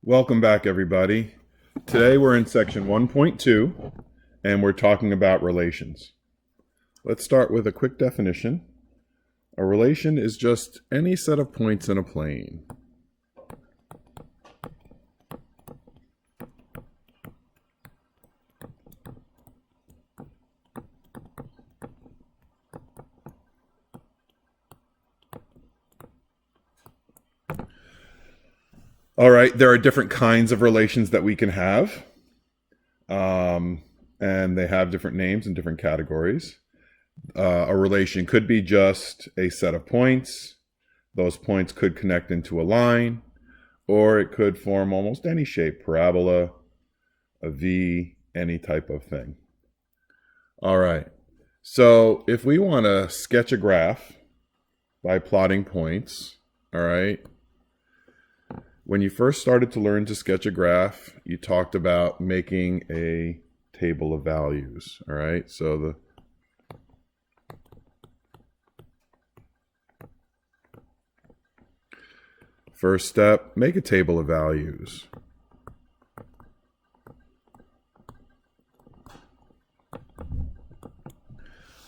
Welcome back, everybody. Today we're in section 1.2 and we're talking about relations. Let's start with a quick definition. A relation is just any set of points in a plane. All right, there are different kinds of relations that we can have. And they have different names and different categories. A relation could be just a set of points. Those points could connect into a line, or it could form almost any shape, parabola, a V, any type of thing. All right, so if we want to sketch a graph by plotting points, all right, when you first started to learn to sketch a graph, you talked about making a table of values, all right? So the first step, make a table of values.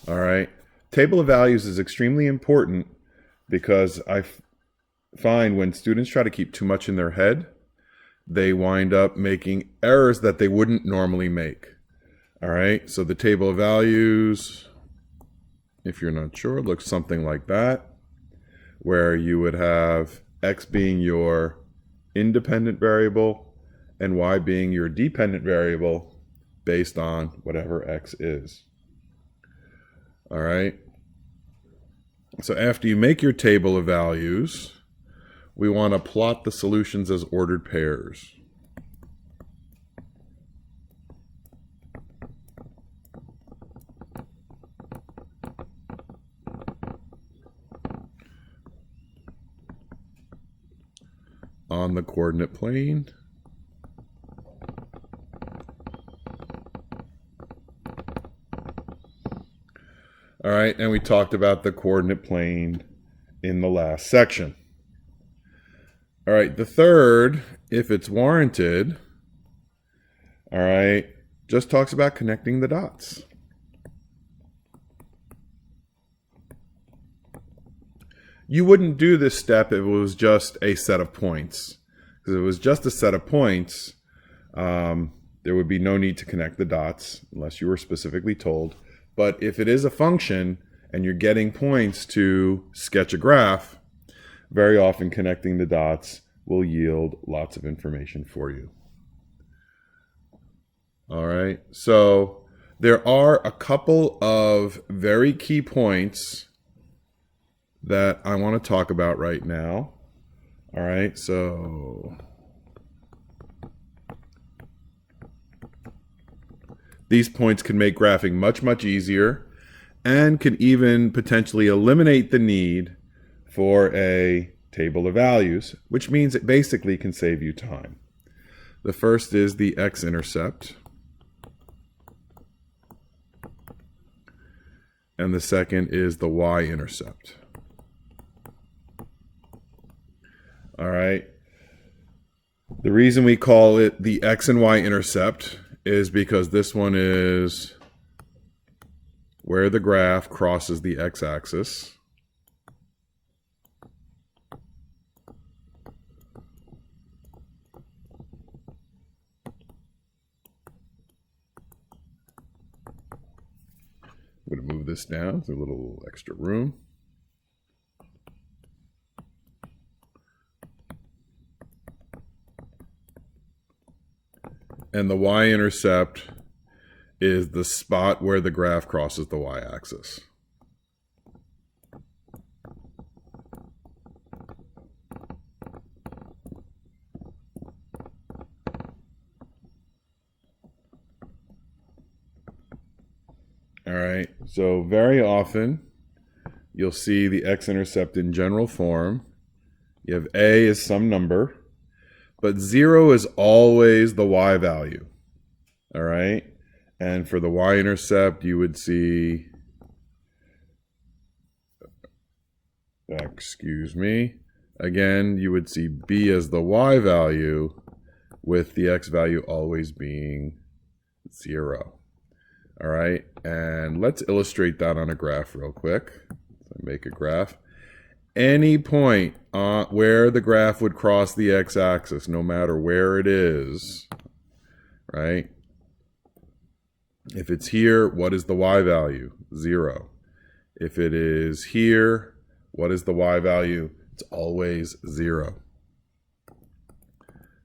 All right, table of values is extremely important because I find when students try to keep too much in their head, they wind up making errors that they wouldn't normally make. All right, so the table of values, if you're not sure, looks something like that, where you would have x being your independent variable and y being your dependent variable based on whatever x is. All right, so after you make your table of values, we want to plot the solutions as ordered pairs. On the coordinate plane. All right, and we talked about the coordinate plane in the last section. All right, the third, if it's warranted, all right, just talks about connecting the dots. You wouldn't do this step if it was just a set of points. Because if it was just a set of points, there would be no need to connect the dots unless you were specifically told. But if it is a function and you're getting points to sketch a graph, very often connecting the dots will yield lots of information for you. All right, so there are a couple of very key points that I want to talk about right now. All right, so these points can make graphing much, much easier and can even potentially eliminate the need for a table of values, which means it basically can save you time. The first is the x-intercept, and the second is the y-intercept. All right. The reason we call it the x and y-intercept is because this one is where the graph crosses the x-axis. I'm going to move this down to a little extra room. And the y-intercept is the spot where the graph crosses the y-axis. All right, so very often you'll see the x-intercept in general form. You have a is some number, but 0 is always the y value. All right, and for the y-intercept you would see, excuse me, again you would see b as the y value, with the x value always being 0. All right, and let's illustrate that on a graph real quick. So make a graph. Any point where the graph would cross the x-axis, no matter where it is, right? If it's here, what is the y value? 0. If it is here, what is the y value? It's always 0.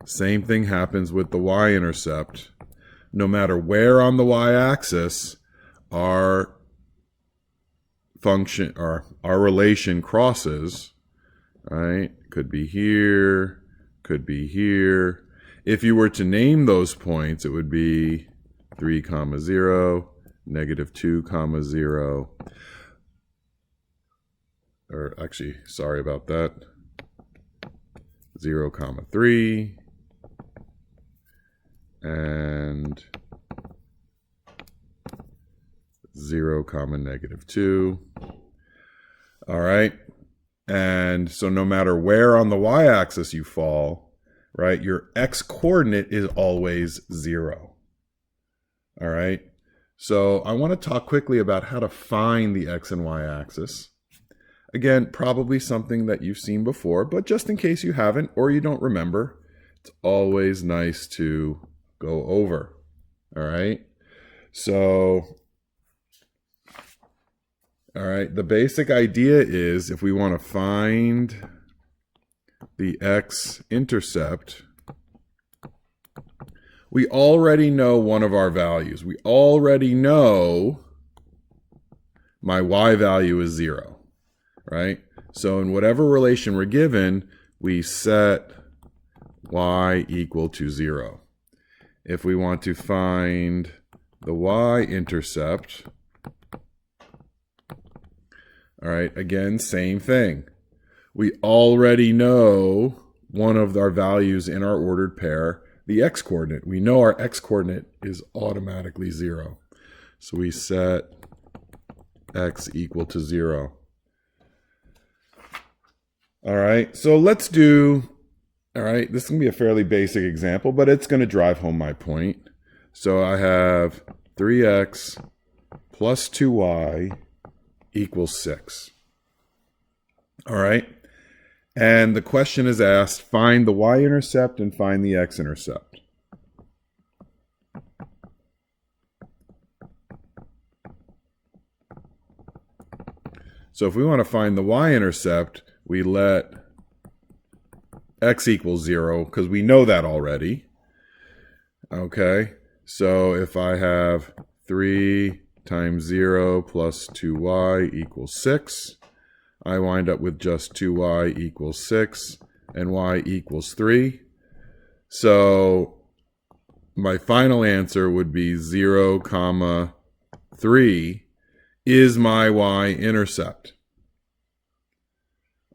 Same thing happens with the y-intercept. No matter where on the y-axis our function or our relation crosses, right? Could be here, could be here. If you were to name those points, it would be 3, 0, -2, 0. Or actually, sorry about that. 0, 3. And 0, -2. All right. And so no matter where on the y-axis you fall, right, your x-coordinate is always 0. All right. So I want to talk quickly about how to find the x and y-axis. Again, probably something that you've seen before, but just in case you haven't or you don't remember, it's always nice to go over. All right. So, all right, the basic idea is if we want to find the x-intercept, we already know one of our values. We already know my y value is 0, right? So in whatever relation we're given, we set y equal to 0. If we want to find the y-intercept, all right, again, same thing. We already know one of our values in our ordered pair, the x-coordinate. We know our x-coordinate is automatically 0. So we set x equal to 0. All right, so let's do, all right, this is going to be a fairly basic example, but it's going to drive home my point. So I have 3x plus 2y equals 6. All right, and the question is asked, find the y-intercept and find the x-intercept. So if we want to find the y-intercept, we let x equals 0 because we know that already. Okay, so if I have 3 times 0 plus 2y equals 6, I wind up with just 2y equals 6 and y equals 3. So my final answer would be 0, 3 is my y-intercept.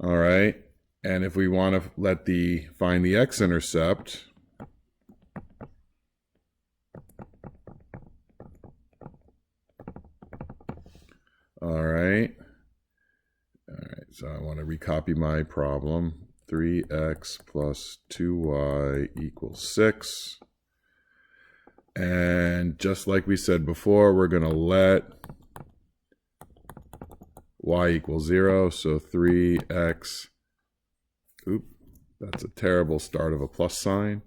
All right, and if we want to find the x-intercept, all right, so I want to recopy my problem. 3x plus 2y equals 6. And just like we said before, we're going to let y equals 0. So 3x, oops, that's a terrible start of a plus sign.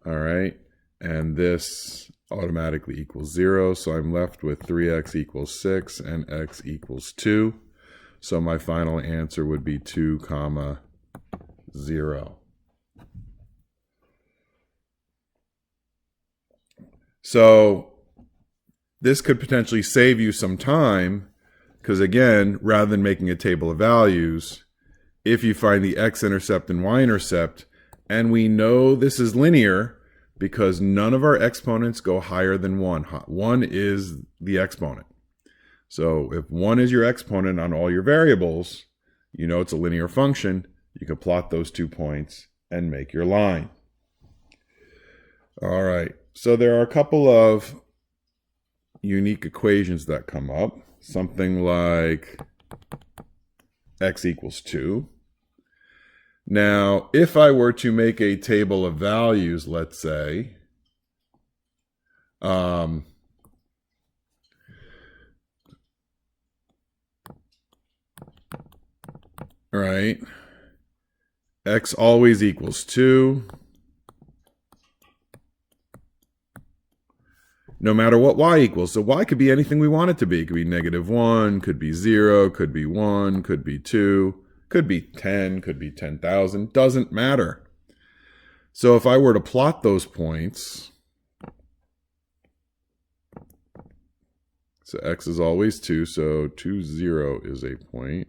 All right, and this automatically equals 0, so I'm left with 3x equals 6 and x equals 2. So my final answer would be 2, 0. So this could potentially save you some time because, again, rather than making a table of values, if you find the x-intercept and y-intercept, and we know this is linear because none of our exponents go higher than 1. 1 is the exponent. So if 1 is your exponent on all your variables, you know it's a linear function. You can plot those 2 points and make your line. All right, so there are a couple of unique equations that come up. Something like x equals 2. Now, if I were to make a table of values, let's say, right, x always equals 2, no matter what y equals. So y could be anything we want it to be. It could be -1, could be 0, could be 1, could be 2, could be 10, could be 10,000, doesn't matter. So if I were to plot those points, so x is always 2, so 2, 0 is a point.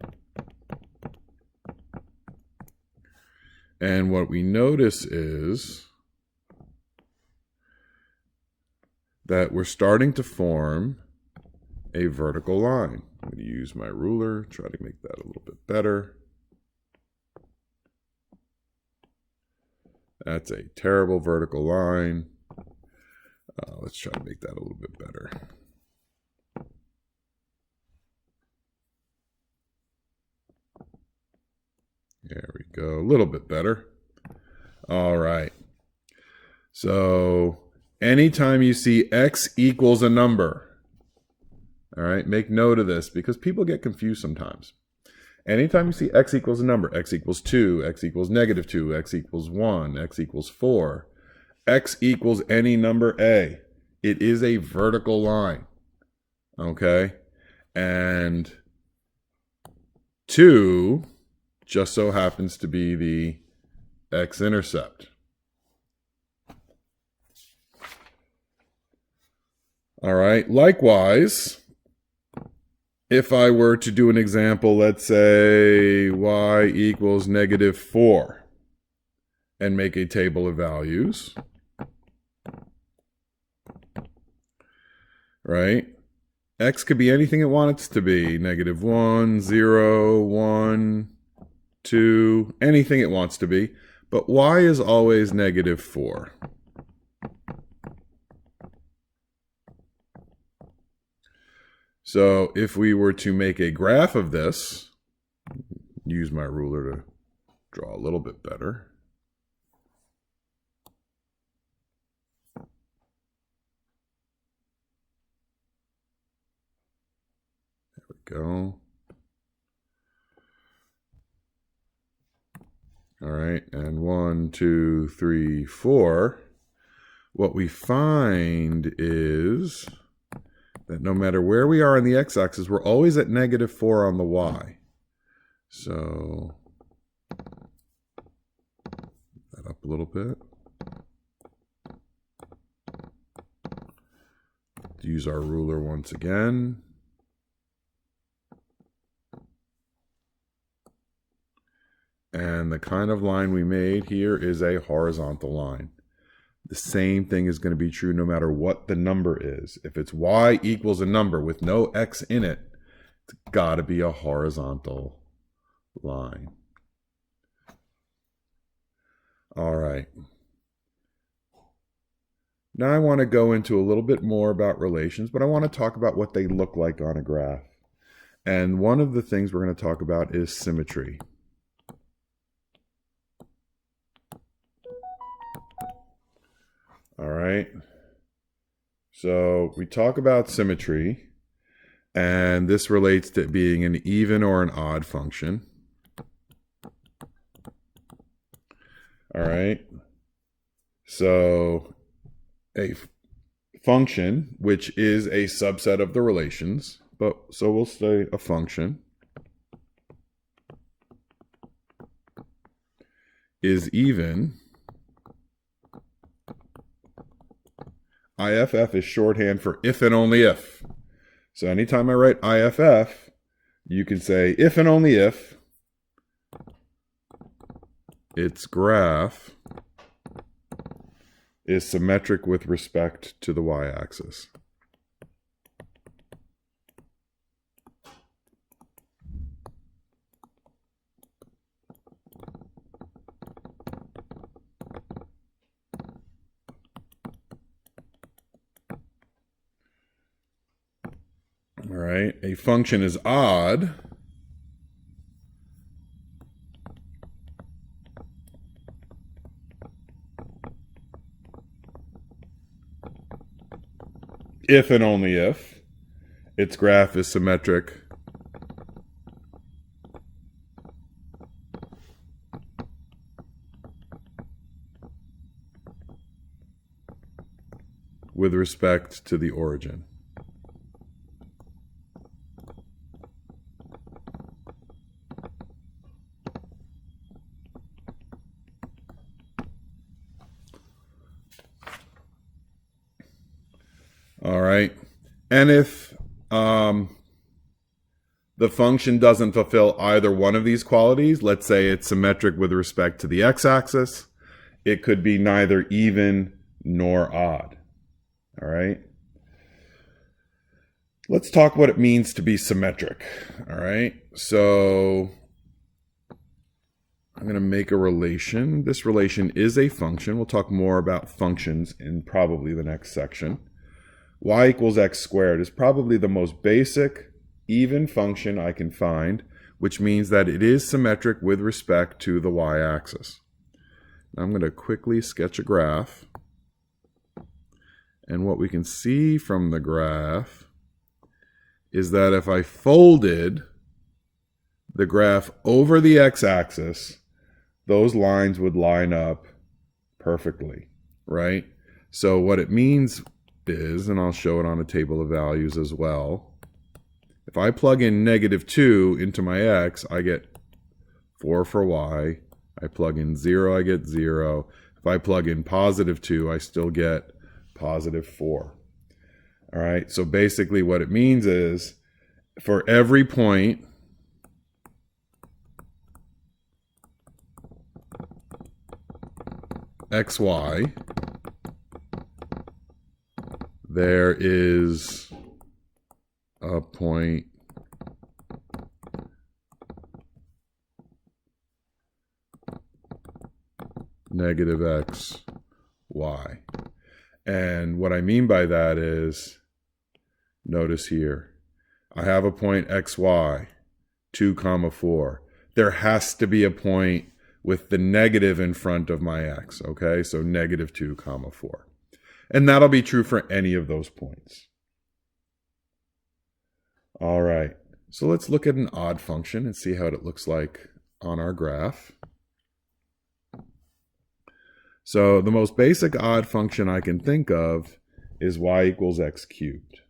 And what we notice is that we're starting to form a vertical line. I'm going to use my ruler, try to make that a little bit better. That's a terrible vertical line. Let's try to make that a little bit better. There we go, a little bit better. All right. So anytime you see x equals a number, all right, make note of this because people get confused sometimes. Anytime you see x equals a number, x equals 2, x equals -2, x equals 1, x equals 4, x equals any number a, it is a vertical line, okay? And 2 just so happens to be the x-intercept. All right, likewise, if I were to do an example, let's say y equals -4 and make a table of values, right? X could be anything it wants to be, -1, 0, 1, 2, anything it wants to be, but y is always -4. So if we were to make a graph of this, use my ruler to draw a little bit better. There we go. All right, and 1, 2, 3, 4. What we find is that no matter where we are on the x-axis, we're always at -4 on the y. So, that up a little bit. Use our ruler once again. And the kind of line we made here is a horizontal line. The same thing is going to be true no matter what the number is. If it's y equals a number with no x in it, it's got to be a horizontal line. All right. Now I want to go into a little bit more about relations, but I want to talk about what they look like on a graph. And one of the things we're going to talk about is symmetry. All right. So we talk about symmetry, and this relates to being an even or an odd function. All right. So a function, which is a subset of the relations, but so we'll say a function, is even. IFF is shorthand for if and only if. So anytime I write IFF, you can say if and only if its graph is symmetric with respect to the y-axis. All right, a function is odd if and only if its graph is symmetric with respect to the origin. All right. And if the function doesn't fulfill either one of these qualities, let's say it's symmetric with respect to the x-axis, it could be neither even nor odd. All right. Let's talk what it means to be symmetric. All right. So I'm going to make a relation. This relation is a function. We'll talk more about functions in probably the next section. Y equals x squared is probably the most basic even function I can find, which means that it is symmetric with respect to the y-axis. I'm going to quickly sketch a graph. And what we can see from the graph is that if I folded the graph over the x-axis, those lines would line up perfectly, right? So what it means is, and I'll show it on a table of values as well, if I plug in -2 into my x, I get 4 for y. I plug in 0, I get 0. If I plug in +2, I still get +4. All right, so basically what it means is for every point xy, there is a point -x, y. And what I mean by that is, notice here, I have a point xy, 2, 4. There has to be a point with the negative in front of my x, okay? So -2, 4. And that'll be true for any of those points. All right, so let's look at an odd function and see how it looks like on our graph. So the most basic odd function I can think of is y equals x cubed.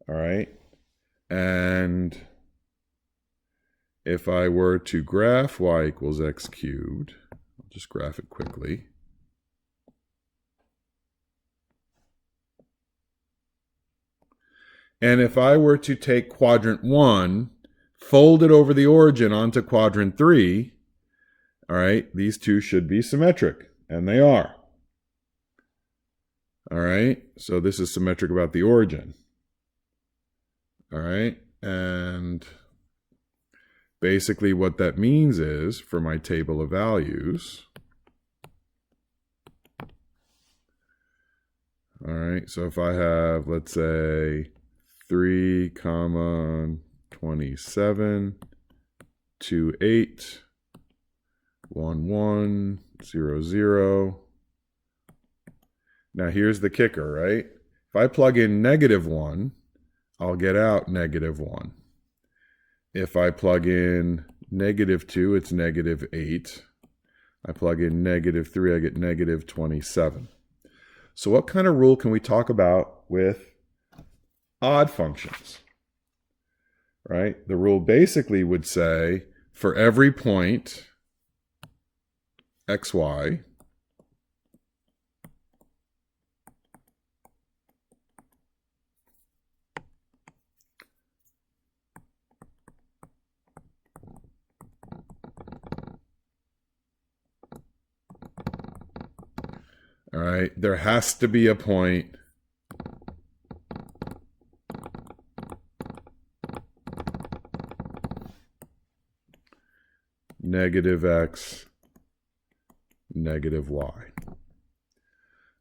All right, and if I were to graph y equals x cubed, I'll just graph it quickly. And if I were to take quadrant 1, fold it over the origin onto quadrant 3, all right, these two should be symmetric, and they are. All right, so this is symmetric about the origin. All right, and basically what that means is, for my table of values, all right, so if I have, let's say, 3, 27, 2, 8, 1, 1, 0, 0. Now here's the kicker, right? If I plug in -1, I'll get out -1. If I plug in -2, it's -8. I plug in -3, I get -27. So what kind of rule can we talk about with odd functions? Right? The rule basically would say for every point xy, all right, there has to be a point -x, -y.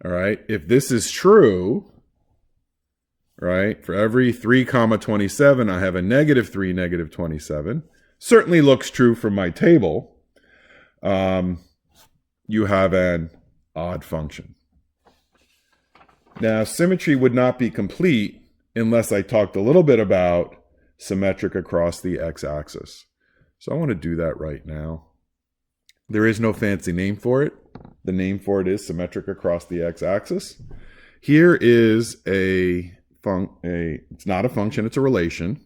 All right, if this is true, right, for every 3, 27, I have a -3, -27. Certainly looks true from my table. You have an odd function. Now, symmetry would not be complete unless I talked a little bit about symmetric across the x-axis. So I want to do that right now. There is no fancy name for it. The name for it is symmetric across the x-axis. Here is it's not a function, it's a relation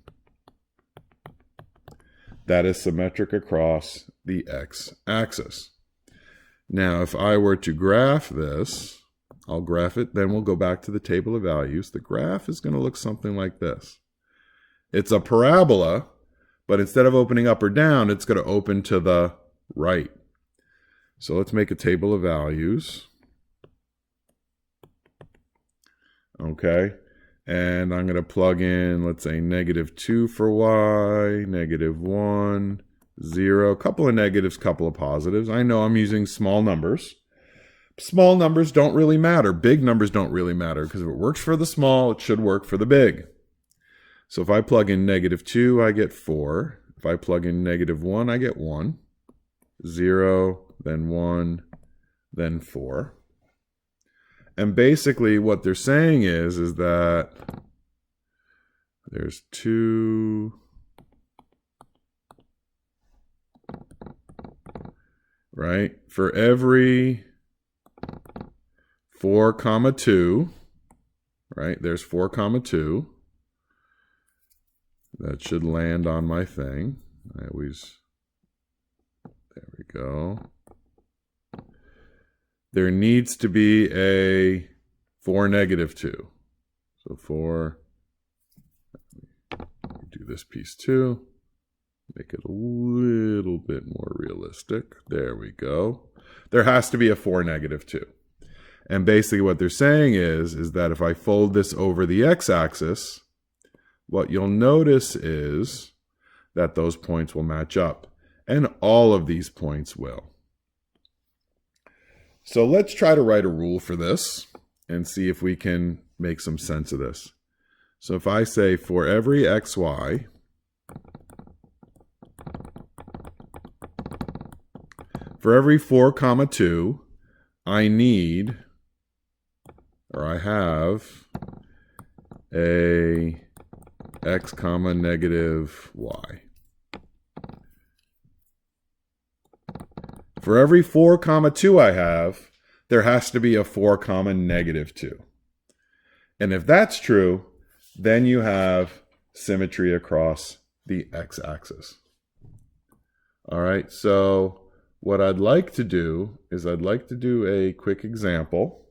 that is symmetric across the x-axis. Now, if I were to graph this, I'll graph it, then we'll go back to the table of values. The graph is going to look something like this. It's a parabola, but instead of opening up or down, it's going to open to the right. So let's make a table of values. Okay. And I'm going to plug in, let's say, -2 for y, -1, 0, a couple of negatives, couple of positives. I know I'm using small numbers. Small numbers don't really matter. Big numbers don't really matter, because if it works for the small, it should work for the big. So if I plug in -2, I get 4. If I plug in -1, I get 1. 0, then 1, then 4. And basically what they're saying is that there's 2, right? For every 4, 2, right? There's 4, 2. That should land on my thing. There we go. There needs to be a 4, -2. So 4, do this piece too. Make it a little bit more realistic. There we go. There has to be a 4, -2. And basically what they're saying is that if I fold this over the x-axis, what you'll notice is that those points will match up. And all of these points will. So let's try to write a rule for this and see if we can make some sense of this. So if I say for every xy, for every 4, 2, I need, or I have, a x, -y. For every 4, 2 I have, there has to be a 4, -2. And if that's true, then you have symmetry across the x-axis. All right, so what I'd like to do is I'd like to do a quick example.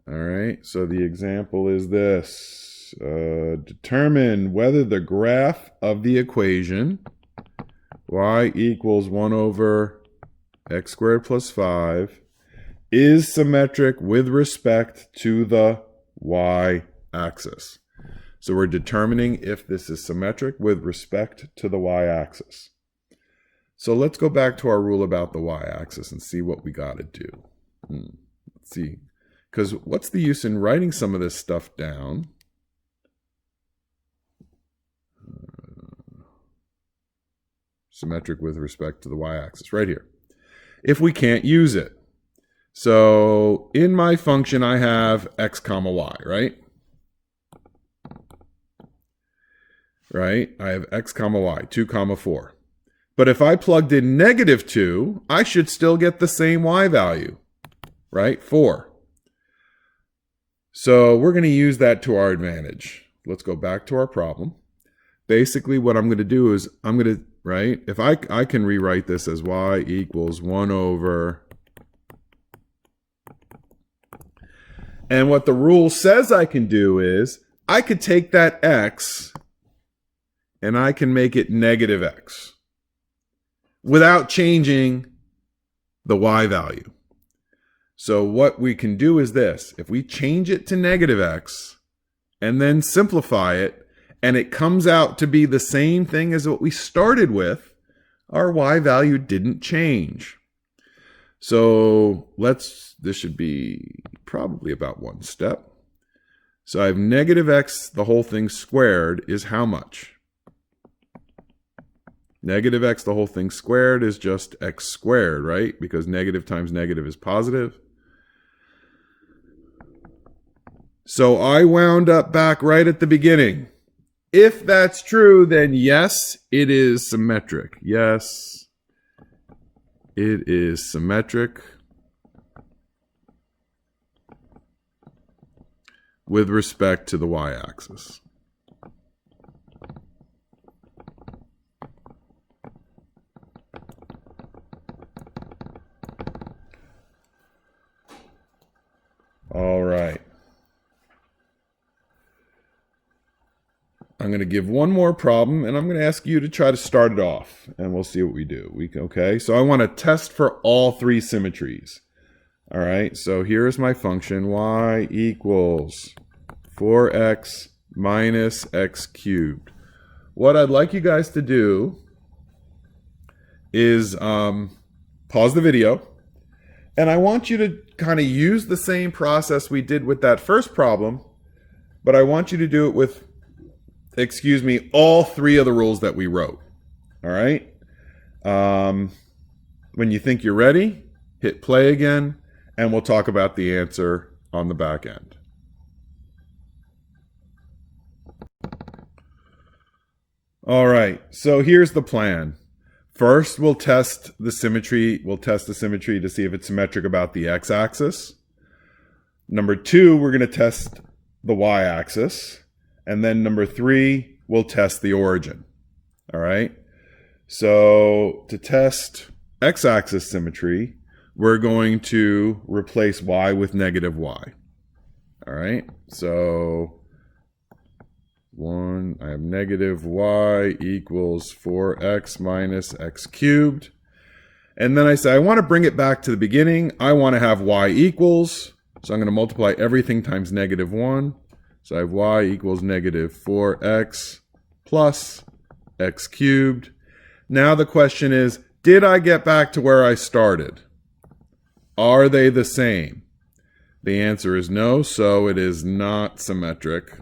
All right, so the example is this. Determine whether the graph of the equation y equals 1 over x squared plus 5 is symmetric with respect to the y-axis. So we're determining if this is symmetric with respect to the y-axis. So let's go back to our rule about the y-axis and see what we got to do. Let's see. Because what's the use in writing some of this stuff down? Symmetric with respect to the y-axis, right here. If we can't use it. So in my function, I have x, y, right? Right? I have x, y, 2, 4. But if I plugged in -2, I should still get the same y value, right? 4. So we're going to use that to our advantage. Let's go back to our problem. Basically, what I'm going to do is I'm going to, right? If I can rewrite this as y equals 1 over. And what the rule says I can do is I could take that x and I can make it -x without changing the y value. So what we can do is this. If we change it to -x and then simplify it, and it comes out to be the same thing as what we started with, our y value didn't change. So this should be probably about one step. So I have -x, the whole thing squared is how much? -x, the whole thing squared is just x squared, right? Because negative times negative is positive. So I wound up back right at the beginning. If that's true, then yes, it is symmetric. Yes, it is symmetric with respect to the y-axis. All right. I'm going to give one more problem, and I'm going to ask you to try to start it off, and we'll see what we do. Okay, so I want to test for all three symmetries. All right, so here's my function, y equals 4x minus x cubed. What I'd like you guys to do is pause the video, and I want you to kind of use the same process we did with that first problem, but I want you to do it with, all three of the rules that we wrote. All right? When you think you're ready, hit play again, and we'll talk about the answer on the back end. All right, so here's the plan. First, we'll test the symmetry. We'll test the symmetry to see if it's symmetric about the x-axis. Number two, we're going to test the y-axis. And then number three, we'll test the origin. All right? So to test x-axis symmetry, we're going to replace y with negative y. All right? So I have negative y equals 4x minus x cubed. And then I say I want to bring it back to the beginning. I want to have y equals. So I'm going to multiply everything times negative 1. So I have y equals negative 4x plus x cubed. Now the question is, did I get back to where I started? Are they the same? The answer is no, so it is not symmetric.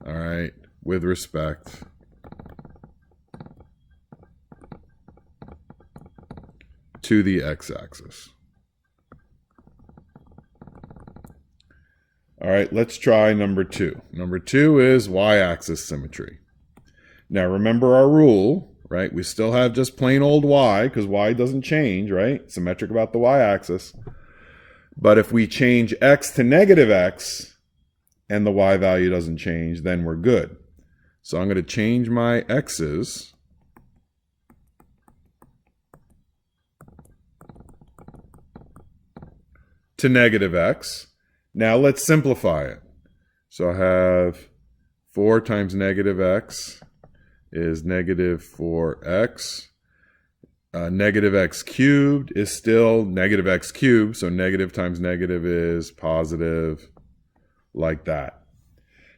All right, with respect to the x-axis. All right, let's try number two. Number two is y-axis symmetry. Now remember our rule, right? We still have just plain old y because y doesn't change, right? Symmetric about the y-axis. But if we change x to negative x and the y value doesn't change, then we're good. So I'm going to change my x's to negative x. Now let's simplify it. So I have 4 times negative x is negative 4x. Negative x cubed is still negative x cubed, so negative times negative is positive, like that.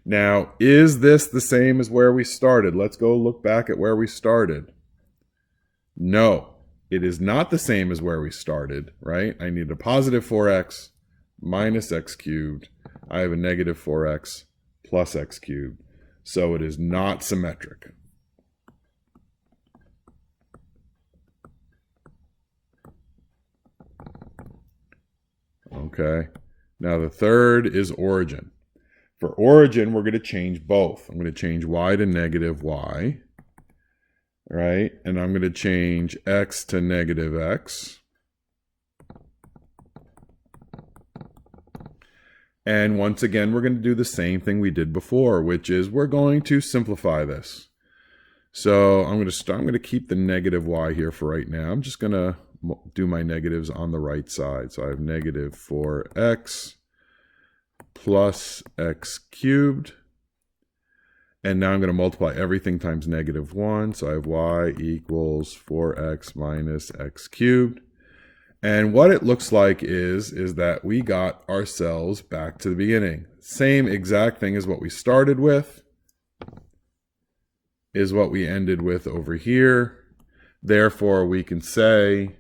Now, is this the same as where we started? Let's go look back at where we started. No, it is not the same as where we started, right? I need a positive 4x minus x cubed. I have a negative 4x plus x cubed. So it is not symmetric. Okay. Now the third is origin. For origin, we're going to change both. I'm going to change y to negative y, right? And I'm going to change x to negative x. And once again, we're going to do the same thing we did before, which is we're going to simplify this. So I'm going to keep the negative y here for right now. I'm just going to do my negatives on the right side. So I have negative 4x plus x cubed. And now I'm going to multiply everything times negative 1. So I have y equals 4x minus x cubed. And what it looks like is that we got ourselves back to the beginning. Same exact thing as what we started with is what we ended with over here. Therefore, we can say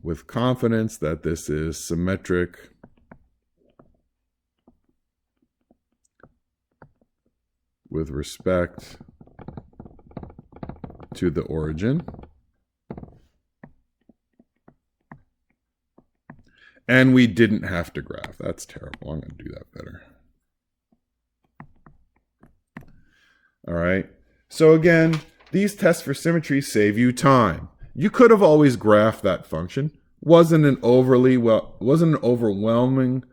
with confidence that this is symmetric with respect to the origin. And we didn't have to graph. That's terrible. I'm going to do that better. All right. So again, these tests for symmetry save you time. You could have always graphed that function. Wasn't an overwhelming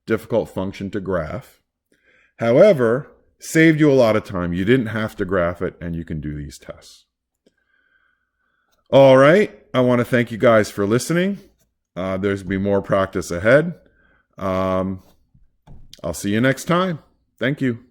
difficult function to graph. However, saved you a lot of time. You didn't have to graph it, and you can do these tests. All right. I want to thank you guys for listening. There's be more practice ahead. I'll see you next time. Thank you.